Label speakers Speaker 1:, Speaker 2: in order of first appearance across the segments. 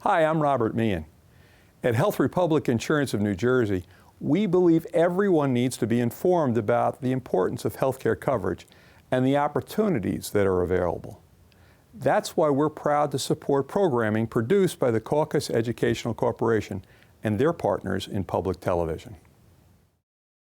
Speaker 1: Hi, I'm Robert Meehan. At Health Republic Insurance of New Jersey, we believe everyone needs to be informed about the importance of healthcare coverage and the opportunities that are available. That's why we're proud to support programming produced by the Caucus Educational Corporation and their partners in public television.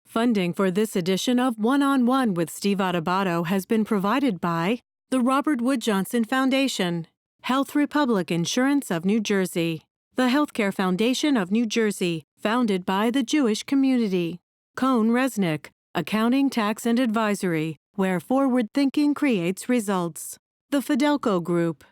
Speaker 2: Funding for this edition of One-on-One with Steve Adubato has been provided by the Robert Wood Johnson Foundation, Health Republic Insurance of New Jersey, the Healthcare Foundation of New Jersey, founded by the Jewish community, Cohn Resnick, Accounting, Tax, and Advisory, where forward thinking creates results, the Fidelco Group,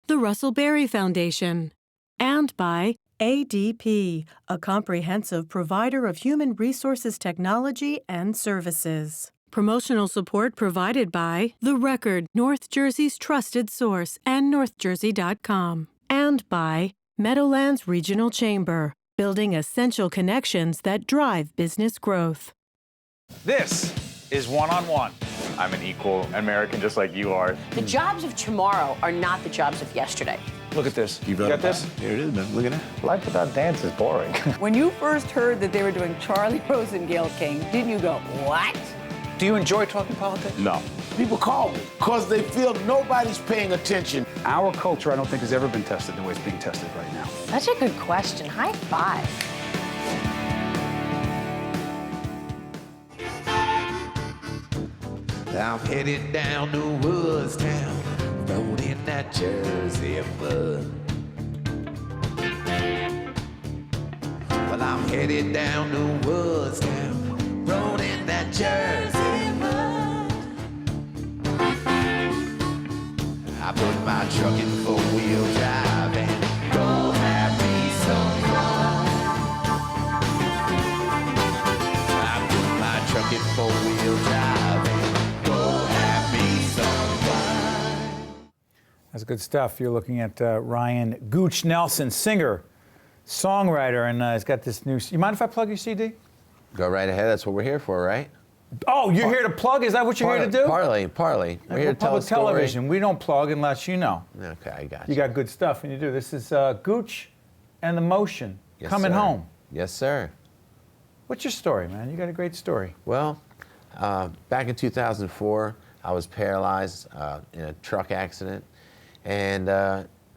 Speaker 2: the Russell Berry Foundation, and by ADP, a comprehensive provider of human resources technology and services. Promotional support provided by The Record, North Jersey's trusted source, and NorthJersey.com. And by Meadowlands Regional Chamber, building essential connections that drive business growth.
Speaker 3: This is One-on-One. I'm an equal American just like you are.
Speaker 4: The jobs of tomorrow are not the jobs of yesterday.
Speaker 3: Look at this. You got this?
Speaker 5: Here it is, man. Look at that.
Speaker 3: Life without dance is boring.
Speaker 6: When you first heard that they were doing Charlie Rose and Gayle King, didn't you go, what?
Speaker 3: Do you enjoy talking politics?
Speaker 5: No.
Speaker 7: People call me because they feel nobody's paying attention.
Speaker 8: Our culture, I don't think, has ever been tested the way it's being tested right now.
Speaker 4: Such a good question. High five.
Speaker 9: I'm headed down to Woodstown, rolled in that Jersey mud. Well, I'm headed down to Woodstown, rolled in that Jersey mud. I put my truck in four-wheel drive and go have me some fun. I put my truck in four-wheel drive and go have me some fun.
Speaker 10: That's good stuff. You're looking at Ryan Gooch Nelson, singer, songwriter, and he's got this new. You mind if I plug your CD?
Speaker 11: Go right ahead. That's what we're here for, right?
Speaker 10: Oh, you're here to plug? Is that what you're here to do?
Speaker 11: Partly. We're here to tell a story.
Speaker 10: Public television. We don't plug unless you know.
Speaker 11: Okay, I got
Speaker 10: you. You got good stuff, and you do. This is Gooch and the Motion.
Speaker 11: Yes,
Speaker 10: Comin Home.
Speaker 11: Yes, sir.
Speaker 10: What's your story, man? You got a great story.
Speaker 11: Well, back in 2004, I was paralyzed in a truck accident, and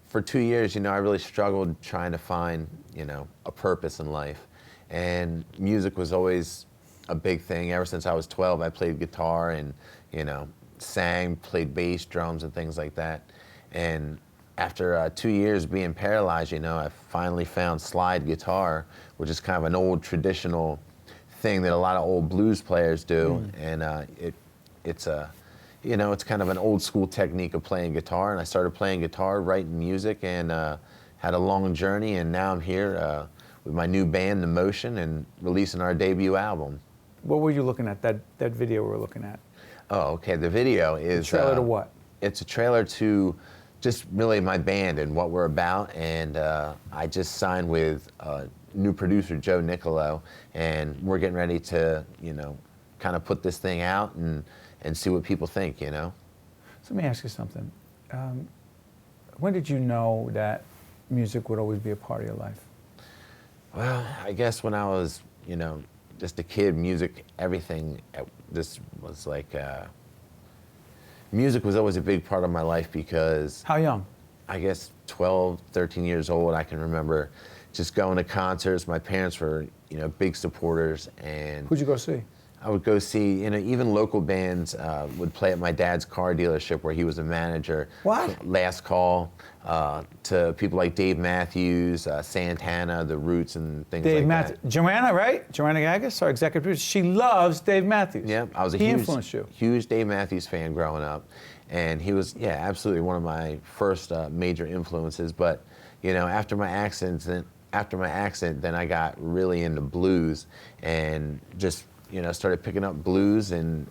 Speaker 11: for 2 years, I really struggled trying to find, a purpose in life, and music was always a big thing. Ever since I was 12, I played guitar and, sang, played bass, drums, and things like that. And after 2 years being paralyzed, I finally found slide guitar, which is kind of an old traditional thing that a lot of old blues players do. And it's kind of an old school technique of playing guitar. And I started playing guitar, writing music, and had a long journey. And now I'm here with my new band, The Motion, and releasing our debut album.
Speaker 10: What were you looking at, that video we were looking at?
Speaker 11: Oh, okay. The video is...
Speaker 10: A trailer to what?
Speaker 11: It's a trailer to just really my band and what we're about. And I just signed with new producer, Joe Nicolo, and we're getting ready to, kind of put this thing out and see what people think, So
Speaker 10: let me ask you something. When did you know that music would always be a part of your life?
Speaker 11: Well, I guess when I was, just a kid, music, everything, this was like, music was always a big part of my life because...
Speaker 10: How young?
Speaker 11: I guess 12, 13 years old. I can remember just going to concerts. My parents were, big supporters. And
Speaker 10: who'd you go see?
Speaker 11: I would go see, even local bands would play at my dad's car dealership where he was a manager.
Speaker 10: What?
Speaker 11: Last Call, to people like Dave Matthews, Santana, The Roots, and things like that.
Speaker 10: Joanna, right? Joanna Gagos, our executive producer. She loves Dave Matthews.
Speaker 11: Yeah, I was a huge Dave Matthews fan growing up. And he was, absolutely one of my first major influences. But, after my accident, then I got really into blues and just, started picking up blues, and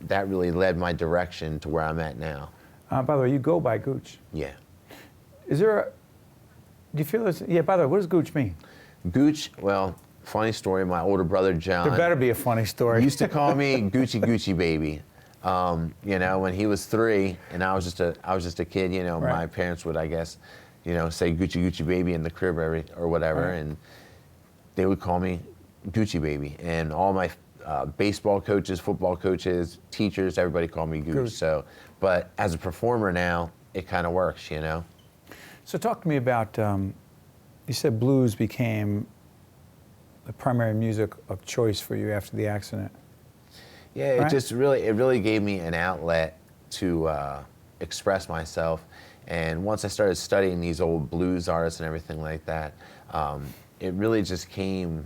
Speaker 11: that really led my direction to where I'm at now.
Speaker 10: By the way, you go by Gooch.
Speaker 11: Yeah.
Speaker 10: Is there do you feel this? Yeah, by the way, what does Gooch mean?
Speaker 11: Gooch, well, funny story, my older brother, John.
Speaker 10: There better be a funny story.
Speaker 11: Used to call me Gucci baby. When he was 3 and I was just a kid,
Speaker 10: right.
Speaker 11: My parents would, I guess, say Gucci Gucci baby in the crib or whatever, and they would call me Gucci baby. And all my baseball coaches, football coaches, teachers, everybody called me Gooch. So, but as a performer now, it kind of works,
Speaker 10: So talk to me about, you said blues became the primary music of choice for you after the accident.
Speaker 11: Yeah,
Speaker 10: right?
Speaker 11: it really gave me an outlet to express myself. And once I started studying these old blues artists and everything like that, it really just came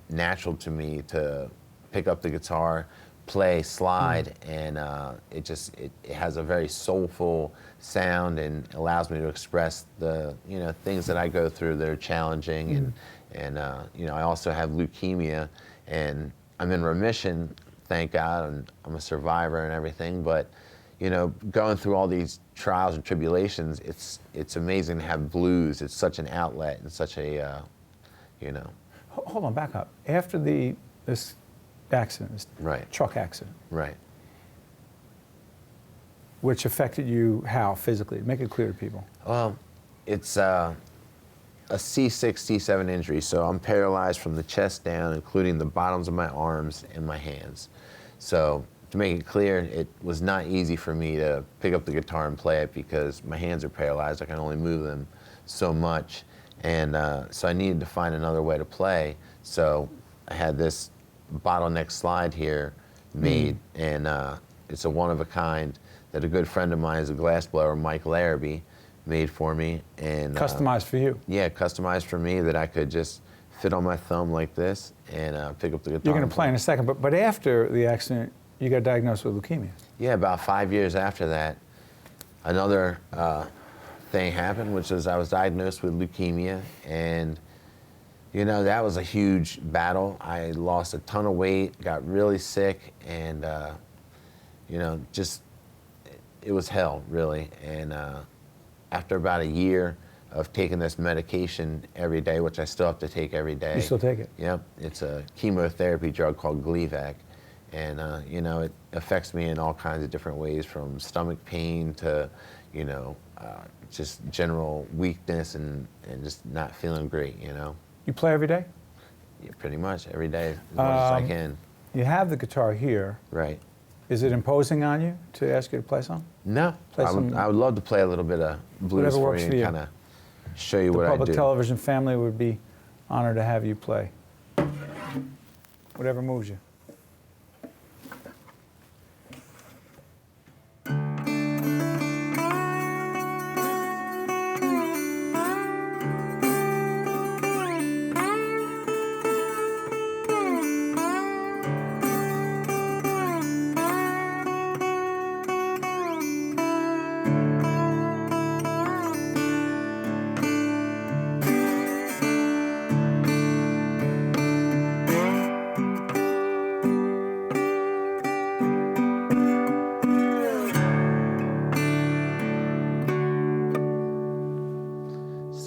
Speaker 11: natural to me to pick up the guitar, play, slide, and it has a very soulful sound and allows me to express the things that I go through that are challenging, and I also have leukemia, and I'm in remission, thank God, and I'm a survivor and everything, but going through all these trials and tribulations, it's amazing to have blues. It's such an outlet and such a
Speaker 10: Hold on, back up. After this accident, this truck accident,
Speaker 11: right,
Speaker 10: which affected you how physically? Make it clear to people.
Speaker 11: Well, it's a C6, C7 injury, so I'm paralyzed from the chest down, including the bottoms of my arms and my hands. So to make it clear, it was not easy for me to pick up the guitar and play it because my hands are paralyzed. I can only move them so much. And so I needed to find another way to play. So I had this bottleneck slide here made, and it's a one-of-a-kind that a good friend of mine is a glassblower, Mike Larrabee, made for me. And
Speaker 10: customized for you?
Speaker 11: Yeah, customized for me, that I could just fit on my thumb like this and pick up the guitar.
Speaker 10: You're going to play in a second, but after the accident, you got diagnosed with leukemia.
Speaker 11: Yeah, about 5 years after that, another thing happened, which was I was diagnosed with leukemia, and that was a huge battle. I lost a ton of weight, got really sick, and just it was hell, really. And after about a year of taking this medication every day, which I still have to take every day.
Speaker 10: You still take it?
Speaker 11: Yep, it's a chemotherapy drug called Gleevec. And, it affects me in all kinds of different ways, from stomach pain to, just general weakness and just not feeling great,
Speaker 10: You play every day?
Speaker 11: Yeah, pretty much every day, as much as I can.
Speaker 10: You have the guitar here.
Speaker 11: Right.
Speaker 10: Is it imposing on you to ask you to play some?
Speaker 11: No. I would love to play a little bit of blues for you and kind of show you what I do.
Speaker 10: The public television family would be honored to have you play. Whatever moves you.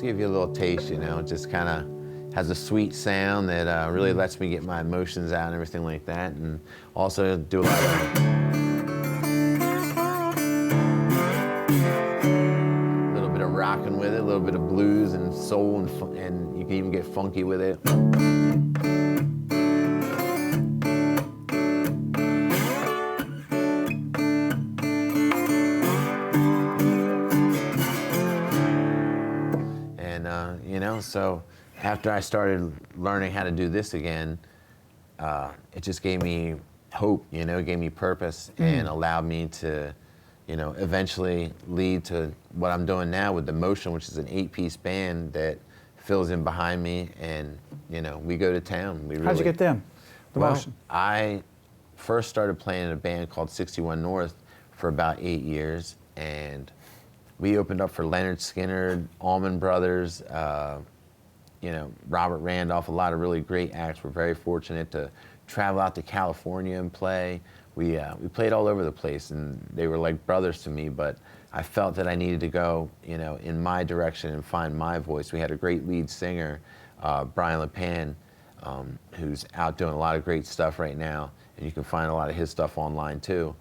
Speaker 11: Give you a little taste, just kind of has a sweet sound that really lets me get my emotions out and everything like that, and also do a lot of a little bit of rocking with it, a little bit of blues and soul, and you can even get funky with it. So after I started learning how to do this again, it just gave me hope, gave me purpose, and allowed me to, eventually lead to what I'm doing now with The Motion, which is an 8-piece band that fills in behind me, and, we go to town.
Speaker 10: How'd you get them, The Motion?
Speaker 11: I first started playing in a band called 61 North for about 8 years, and we opened up for Leonard Skinner, Allman Brothers, Robert Randolph, a lot of really great acts. We're very fortunate to travel out to California and play. We played all over the place, and they were like brothers to me, but I felt that I needed to go, in my direction and find my voice. We had a great lead singer, Brian LePan, who's out doing a lot of great stuff right now, and you can find a lot of his stuff online too.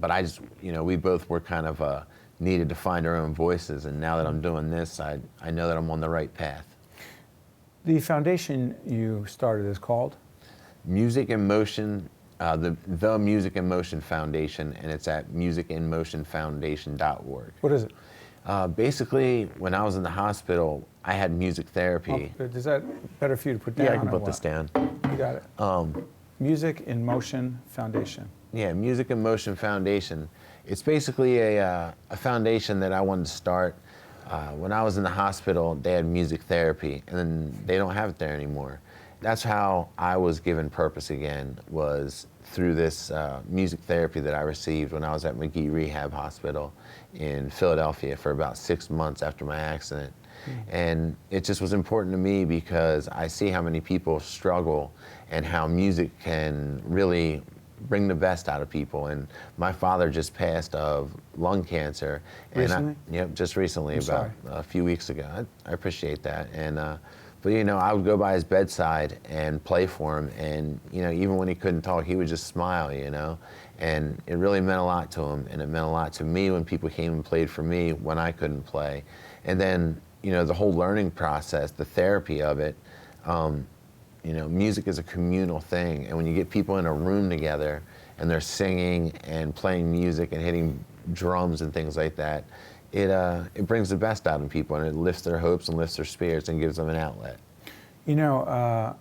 Speaker 11: But I just, we both were kind of needed to find our own voices. And now that I'm doing this, I know that I'm on the right path.
Speaker 10: The foundation you started is called?
Speaker 11: Music in Motion, the Music in Motion Foundation, and it's at musicinmotionfoundation.org.
Speaker 10: What is it?
Speaker 11: Basically, when I was in the hospital, I had music therapy.
Speaker 10: Oh, is that better for you to put down?
Speaker 11: Yeah, I can
Speaker 10: or
Speaker 11: put
Speaker 10: what?
Speaker 11: this down.
Speaker 10: You got it. Music in Motion Foundation.
Speaker 11: Yeah, Music in Motion Foundation. It's basically a foundation that I wanted to start. When I was in the hospital, they had music therapy, and then they don't have it there anymore. That's how I was given purpose again, was through this music therapy that I received when I was at McGee Rehab Hospital in Philadelphia for about 6 months after my accident. And it just was important to me because I see how many people struggle and how music can really bring the best out of people. And my father just passed of lung cancer.
Speaker 10: Recently?
Speaker 11: Yep, just recently,
Speaker 10: I'm
Speaker 11: about
Speaker 10: sorry.
Speaker 11: a few weeks ago. I appreciate that. And but you know, I would go by his bedside and play for him, and you know, even when he couldn't talk, he would just smile, you know. And it really meant a lot to him, and it meant a lot to me when people came and played for me when I couldn't play. And then, you know, the whole learning process, the therapy of it, you know, music is a communal thing, and when you get people in a room together and they're singing and playing music and hitting drums and things like that, it brings the best out in people, and it lifts their hopes and lifts their spirits and gives them an outlet.
Speaker 10: You know,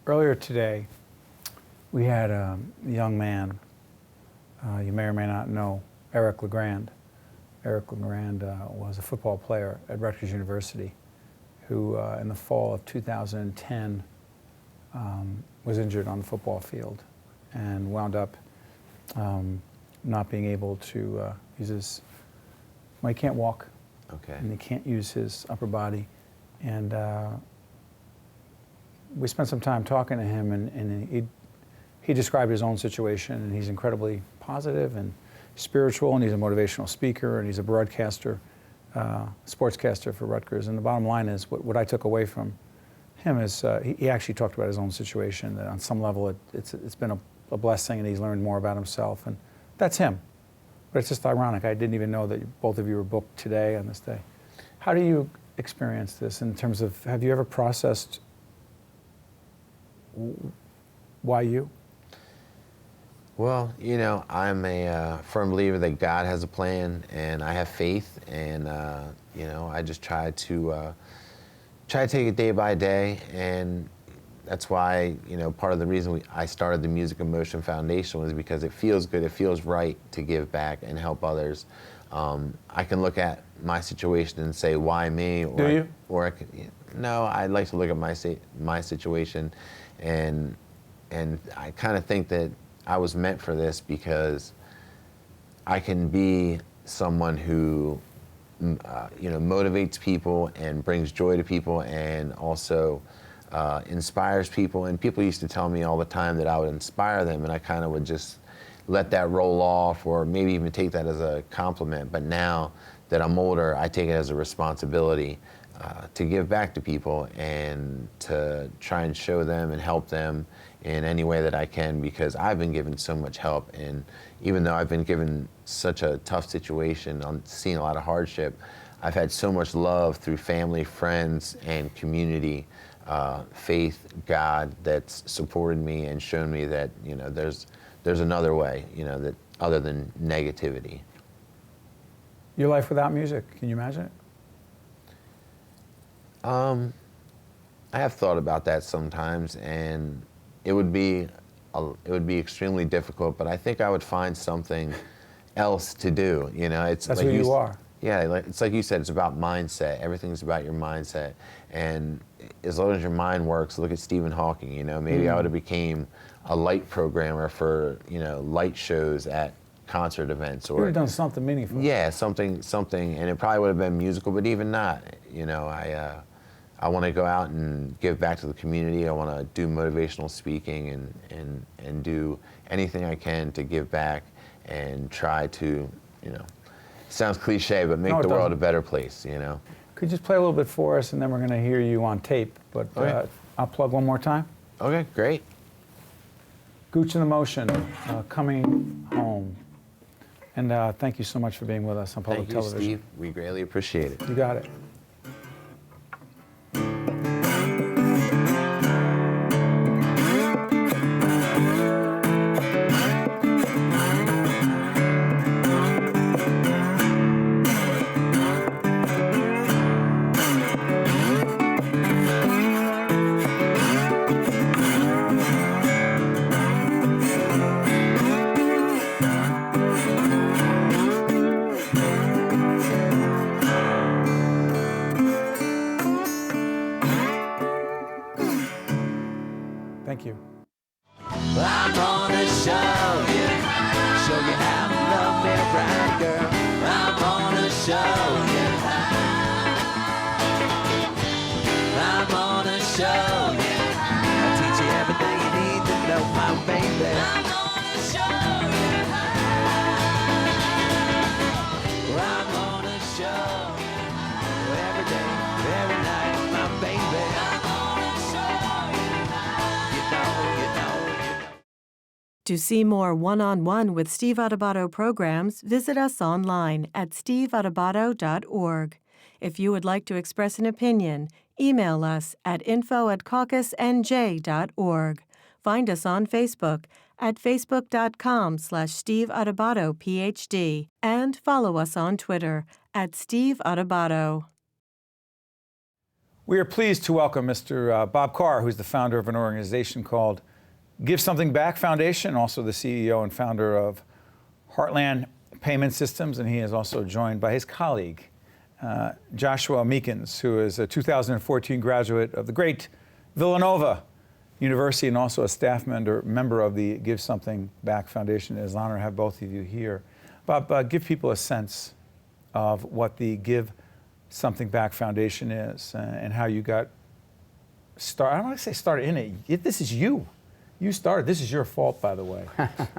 Speaker 10: earlier today, we had a young man, you may or may not know, Eric LeGrand. Eric LeGrand was a football player at Rutgers University who, in the fall of 2010, was injured on the football field and wound up not being able to use his, well, he can't walk.
Speaker 11: Okay.
Speaker 10: And he can't use his upper body. And we spent some time talking to him, and he described his own situation, and he's incredibly positive and spiritual, and he's a motivational speaker, and he's a broadcaster, sportscaster for Rutgers. And the bottom line is, what I took away from him is he actually talked about his own situation, that on some level it's been a blessing, and he's learned more about himself, and that's him. But it's just ironic. I didn't even know that both of you were booked today on this day. How do you experience this in terms of, have you ever processed why you?
Speaker 11: Well, you know, I'm a firm believer that God has a plan, and I have faith, and you know, I just try to take it day by day, and that's why, you know, part of the reason I started the Music in Motion Foundation was because it feels good, it feels right to give back and help others. I can look at my situation and say, why me? Or
Speaker 10: Do you?
Speaker 11: Or I can, no, I'd like to look at my situation, and I kind of think that I was meant for this because I can be someone who you know, motivates people and brings joy to people, and also inspires people. And people used to tell me all the time that I would inspire them, and I kind of would just let that roll off, or maybe even take that as a compliment. But now that I'm older, I take it as a responsibility to give back to people and to try and show them and help them in any way that I can, because I've been given so much help. And even though I've been given such a tough situation, seen a lot of hardship, I've had so much love through family, friends, and community, faith, God, that's supported me and shown me that, you know, there's another way, you know, that other than negativity.
Speaker 10: Your life without music, can you imagine it?
Speaker 11: I have thought about that sometimes, and it would be extremely difficult, but I think I would find something else to do. You know, it's
Speaker 10: that's
Speaker 11: like
Speaker 10: who you are.
Speaker 11: Yeah, it's like you said, it's about mindset. Everything's about your mindset, and as long as your mind works, look at Stephen Hawking. You know, maybe I would have became a light programmer for, you know, light shows at concert events, or
Speaker 10: You would have done something meaningful.
Speaker 11: yeah, something, and it probably would have been musical, but even not, you know, I want to go out and give back to the community. I want to do motivational speaking and do anything I can to give back and try to, you know, sounds cliche, but make the world a better place, you know.
Speaker 10: Could you just play a little bit for us, and then we're going to hear you on tape, but
Speaker 11: Okay.
Speaker 10: I'll plug one more time.
Speaker 11: Okay, great.
Speaker 10: Gooch in the Motion, Coming Home. And thank you so much for being with us on public
Speaker 11: Thank you,
Speaker 10: television.
Speaker 11: Steve. We greatly appreciate it.
Speaker 10: You got it. Thank you.
Speaker 9: I'm gonna show you how to love me right, girl. I'm gonna show you I'm gonna show you. I'll teach you everything you need to know, my baby. I'm gonna show you I'm gonna show you every day, every night, my baby. I'm gonna show you you know.
Speaker 2: To see more one-on-one with Steve Adubato programs, visit us online at steveadubato.org. If you would like to express an opinion, email us at info@caucusnj.org. Find us on Facebook at facebook.com/Steve Adubato PhD and follow us on Twitter at Steve Adubato.
Speaker 10: We are pleased to welcome Mr. Bob Carr, who's the founder of an organization called Give Something Back Foundation, also the CEO and founder of Heartland Payment Systems, and he is also joined by his colleague, Joshua Meekins, who is a 2014 graduate of the great Villanova University and also a staff member of the Give Something Back Foundation. It is an honor to have both of you here. Bob, give people a sense of what the Give Something Back Foundation is and how you got started. I don't want to say started in it. This is you. You started. This is your fault, by the way.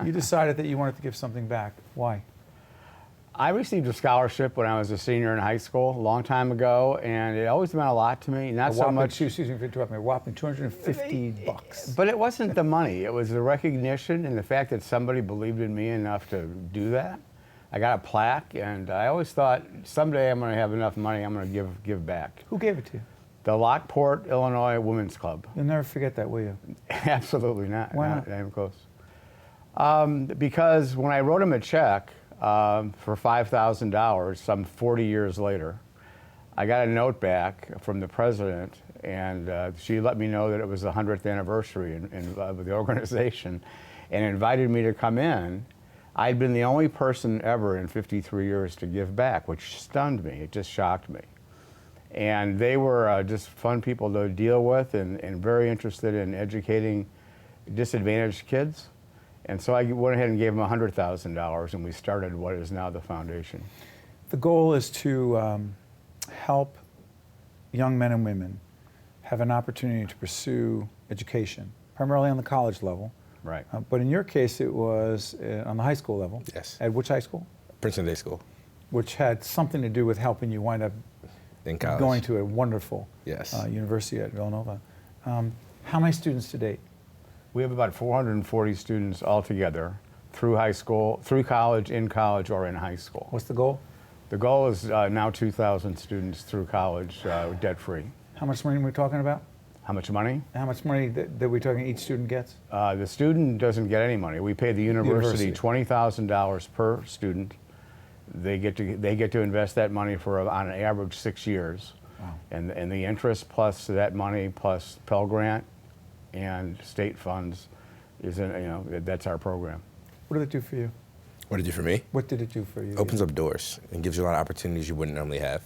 Speaker 10: You decided that you wanted to give something back. Why?
Speaker 5: I received a scholarship when I was a senior in high school a long time ago, and it always meant a lot to me. Not so much.
Speaker 10: Excuse me for interrupting me. A whopping $250.
Speaker 5: But it wasn't the money. It was the recognition and the fact that somebody believed in me enough to do that. I got a plaque, and I always thought someday I'm going to have enough money. I'm going to give back.
Speaker 10: Who gave it to you?
Speaker 5: The Lockport, Illinois Women's Club.
Speaker 10: You'll never forget that, will you?
Speaker 5: Absolutely not.
Speaker 10: Why not?
Speaker 5: Not even close. Because when I wrote him a check for $5,000 some 40 years later, I got a note back from the president, and she let me know that it was the 100th anniversary of the organization and invited me to come in. I'd been the only person ever in 53 years to give back, which stunned me. It just shocked me. And they were just fun people to deal with and very interested in educating disadvantaged kids. And so I went ahead and gave them $100,000, and we started what is now the foundation.
Speaker 10: The goal is to help young men and women have an opportunity to pursue education, primarily on the college level.
Speaker 5: Right.
Speaker 10: But in your case, it was on the high school level.
Speaker 12: Yes.
Speaker 10: At which high school?
Speaker 12: Princeton Day School.
Speaker 10: Which had something to do with helping you wind up
Speaker 12: in college.
Speaker 10: Going to a wonderful university at Villanova. How many students to date?
Speaker 5: We have about 440 students altogether through high school, through college, in college, or in high school.
Speaker 10: What's the goal?
Speaker 5: The goal is now 2,000 students through college, debt-free.
Speaker 10: How much money are we talking about?
Speaker 5: How much money?
Speaker 10: How much money that we talking each student gets?
Speaker 5: The student doesn't get any money. We pay the university $20,000 per student. They get to invest that money for on an average 6 years.
Speaker 10: Wow.
Speaker 5: And the interest plus that money plus Pell Grant and state funds is that's our program.
Speaker 10: What did it do for you?
Speaker 12: What did it do for me?
Speaker 10: What did it do for you?
Speaker 12: Opens up doors and gives you a lot of opportunities you wouldn't normally have.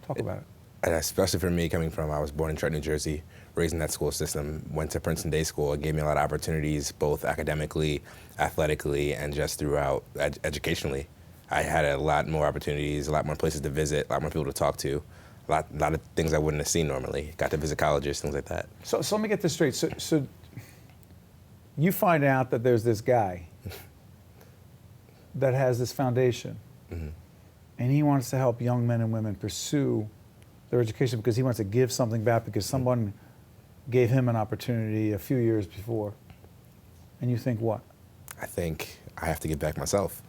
Speaker 10: Talk about it.
Speaker 12: And especially for me, I was born in Trenton, New Jersey, raised in that school system, went to Princeton Day School. It gave me a lot of opportunities, both academically, athletically, and just throughout educationally. I had a lot more opportunities, a lot more places to visit, a lot more people to talk to, a lot of things I wouldn't have seen normally. Got to visit colleges, things like that.
Speaker 10: So let me get this straight. So you find out that there's this guy that has this foundation, and he wants to help young men and women pursue their education because he wants to give something back because someone gave him an opportunity a few years before. And you think what?
Speaker 12: I think I have to give back myself.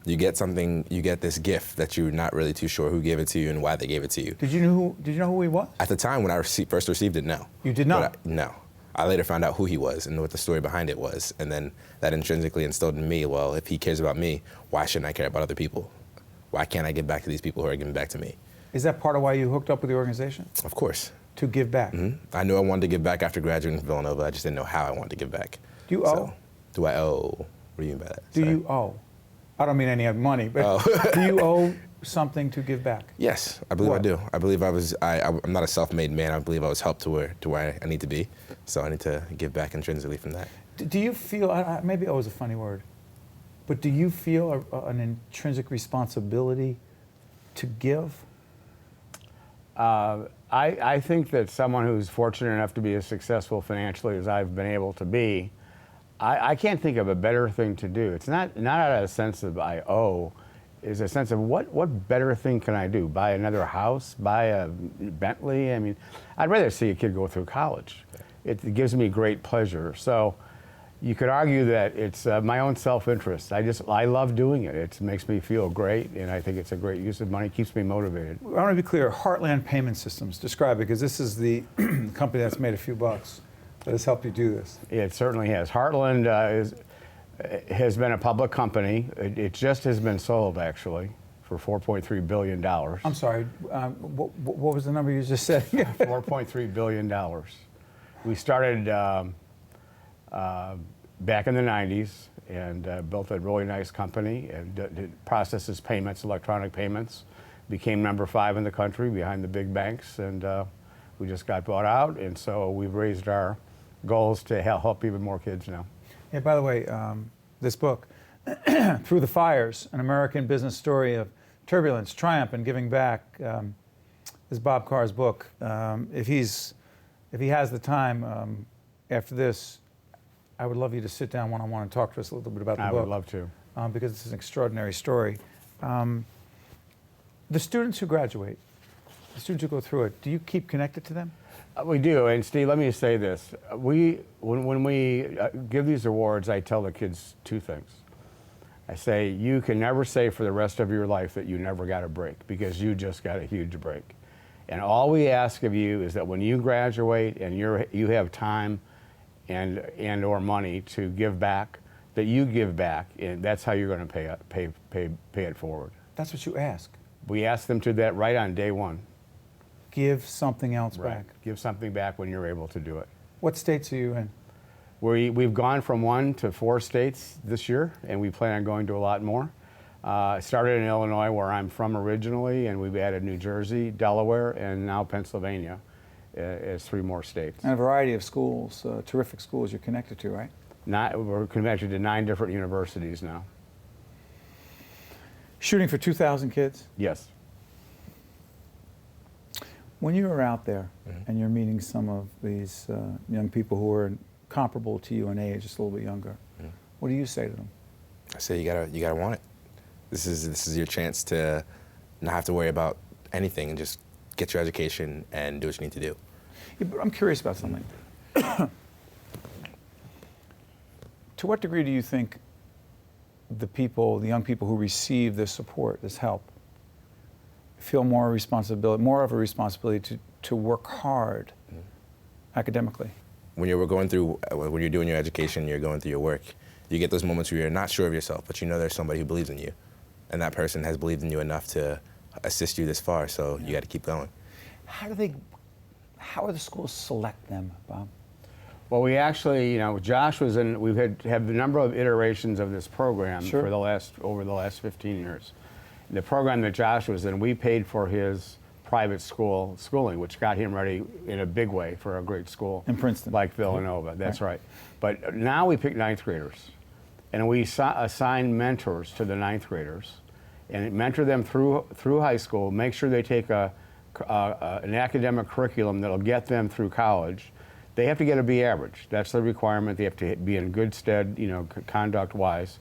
Speaker 12: You get something, you get this gift that you're not really too sure who gave it to you and why they gave it to you.
Speaker 10: Did you know who he was?
Speaker 12: At the time when I first received it, no.
Speaker 10: You did not?
Speaker 12: No. I later found out who he was and what the story behind it was. And then that intrinsically instilled in me, well, if he cares about me, why shouldn't I care about other people? Why can't I give back to these people who are giving back to me?
Speaker 10: Is that part of why you hooked up with the organization?
Speaker 12: Of course.
Speaker 10: To give back?
Speaker 12: Mm-hmm. I knew I wanted to give back after graduating from Villanova. I just didn't know how I wanted to give back.
Speaker 10: Do you owe?
Speaker 12: Do I owe? What do you mean by that?
Speaker 10: Do you owe? I don't mean any money, but do you owe something to give back?
Speaker 12: Yes, I believe I do. I believe I'm not a self-made man. I believe I was helped to where I need to be. So I need to give back intrinsically from that.
Speaker 10: Do you feel, maybe owe is a funny word, but do you feel an intrinsic responsibility to give?
Speaker 5: I think that someone who's fortunate enough to be as successful financially as I've been able to be, I can't think of a better thing to do. It's not out of a sense of I owe, is a sense of what better thing can I do? Buy another house? Buy a Bentley? I mean, I'd rather see a kid go through college. It gives me great pleasure. So you could argue that it's my own self-interest. I love doing it. It makes me feel great, and I think it's a great use of money. It keeps me motivated.
Speaker 10: I want to be clear, Heartland Payment Systems, describe it, because this is the company that's made a few bucks that has helped you do this.
Speaker 5: It certainly has. Heartland has been a public company. It just has been sold, actually, for $4.3 billion.
Speaker 10: I'm sorry, what was the number you just said?
Speaker 5: $4.3 billion. We started back in the 90s and built a really nice company and processes payments, electronic payments. Became number 5 in the country behind the big banks, and we just got bought out, and so we've raised our goals to help even more kids now.
Speaker 10: Yeah, by the way, this book, Through the Fires, an American business story of turbulence, triumph, and giving back, is Bob Carr's book. If he has the time after this, I would love you to sit down one-on-one and talk to us a little bit about the book.
Speaker 5: I would love to.
Speaker 10: Because it's an extraordinary story. The students who graduate, the students who go through it, do you keep connected to them?
Speaker 5: We do, and Steve, let me say this. When we give these awards, I tell the kids 2 things. I say, you can never say for the rest of your life that you never got a break, because you just got a huge break. And all we ask of you is that when you graduate and you have time and or money to give back, that you give back, and that's how you're going to pay it forward.
Speaker 10: That's what you ask.
Speaker 5: We ask them to do that right on day 1.
Speaker 10: Give something else back.
Speaker 5: Give something back when you're able to do it.
Speaker 10: What states are you in?
Speaker 5: We've gone from 1 to 4 states this year, and we plan on going to a lot more. I started in Illinois, where I'm from originally, and we've added New Jersey, Delaware, and now Pennsylvania as 3 more states.
Speaker 10: And a variety of schools, terrific schools you're connected to, right?
Speaker 5: We're connected to 9 different universities now.
Speaker 10: Shooting for 2,000 kids?
Speaker 5: Yes.
Speaker 10: When you were out there and you're meeting some of these young people who are comparable to you in age, just a little bit younger, what do you say to them?
Speaker 12: I say you gotta want it. This is your chance to not have to worry about anything and just get your education and do what you need to do.
Speaker 10: Yeah, but I'm curious about something. To what degree do you think the young people who receive this support, this help, feel more of a responsibility to work hard academically?
Speaker 12: When you're doing your education, you're going through your work, you get those moments where you're not sure of yourself, but you know there's somebody who believes in you, and that person has believed in you enough to assist you this far, so you got to keep going.
Speaker 10: How do the schools select them, Bob?
Speaker 5: Well, we actually, Josh was in. We've had a number of iterations of this program for over the last 15 years. The program that Josh was in, we paid for his private schooling, which got him ready in a big way for a great school
Speaker 10: in Princeton,
Speaker 5: like Villanova. That's right. But now we pick 9th graders, and we assign mentors to the 9th graders, and mentor them through high school. Make sure they take an academic curriculum that'll get them through college. They have to get a B average. That's the requirement. They have to be in good stead, conduct-wise.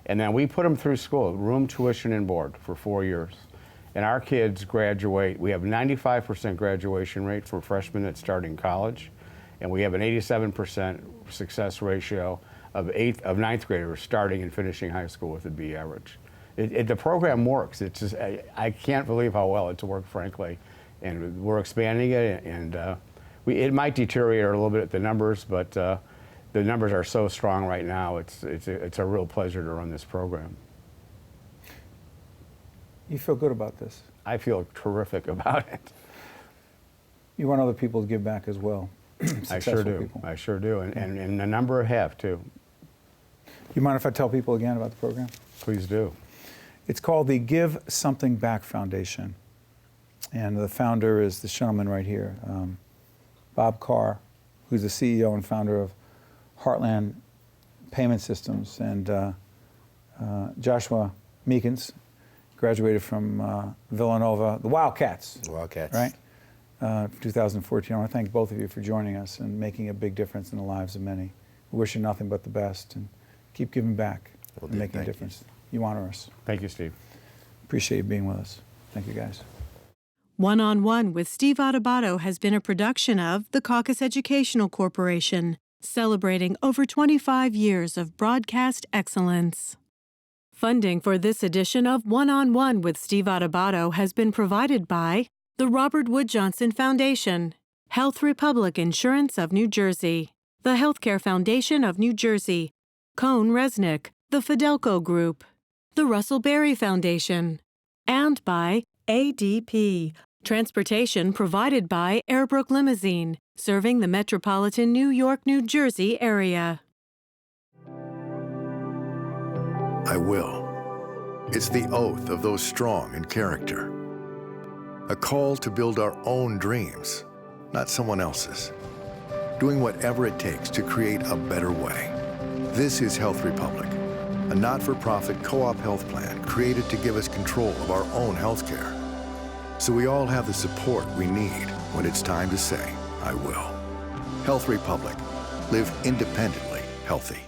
Speaker 5: And then we put them through school, room, tuition, and board for 4 years. And our kids graduate. We have 95% graduation rate for freshmen that start in college. And we have an 87% success ratio of 9th graders starting and finishing high school with a B average. The program works. It's just, I can't believe how well it's worked, frankly. And we're expanding it, and it might deteriorate a little bit at the numbers, but the numbers are so strong right now, it's a real pleasure to run this program.
Speaker 10: You feel good about this?
Speaker 5: I feel terrific about it.
Speaker 10: You want other people to give back as well.
Speaker 5: I sure do.
Speaker 10: People.
Speaker 5: I sure do, and a number have too.
Speaker 10: You mind if I tell people again about the program?
Speaker 5: Please do.
Speaker 10: It's called the Give Something Back Foundation, and the founder is this gentleman right here, Bob Carr, who's the CEO and founder of Heartland Payment Systems, and Joshua Meekins, graduated from Villanova, the Wildcats.
Speaker 12: The Wildcats.
Speaker 10: Right? 2014. I want to thank both of you for joining us and making a big difference in the lives of many. We wish you nothing but the best, and keep giving back and making a difference. You honor us.
Speaker 5: Thank you, Steve.
Speaker 10: Appreciate you being with us. Thank you, guys.
Speaker 2: One-on-One with Steve Adubato has been a production of the Caucus Educational Corporation, celebrating over 25 years of broadcast excellence. Funding for this edition of One-on-One with Steve Adubato has been provided by the Robert Wood Johnson Foundation, Health Republic Insurance of New Jersey, the Healthcare Foundation of New Jersey, Cone Resnick, the Fidelco Group, the Russell Berry Foundation, and by ADP, transportation provided by Airbrook Limousine, serving the metropolitan New York, New Jersey area.
Speaker 13: I will. It's the oath of those strong in character. A call to build our own dreams, not someone else's. Doing whatever it takes to create a better way. This is Health Republic, a not-for-profit co-op health plan created to give us control of our own health care. So we all have the support we need when it's time to say, I will. Health Republic. Live independently healthy.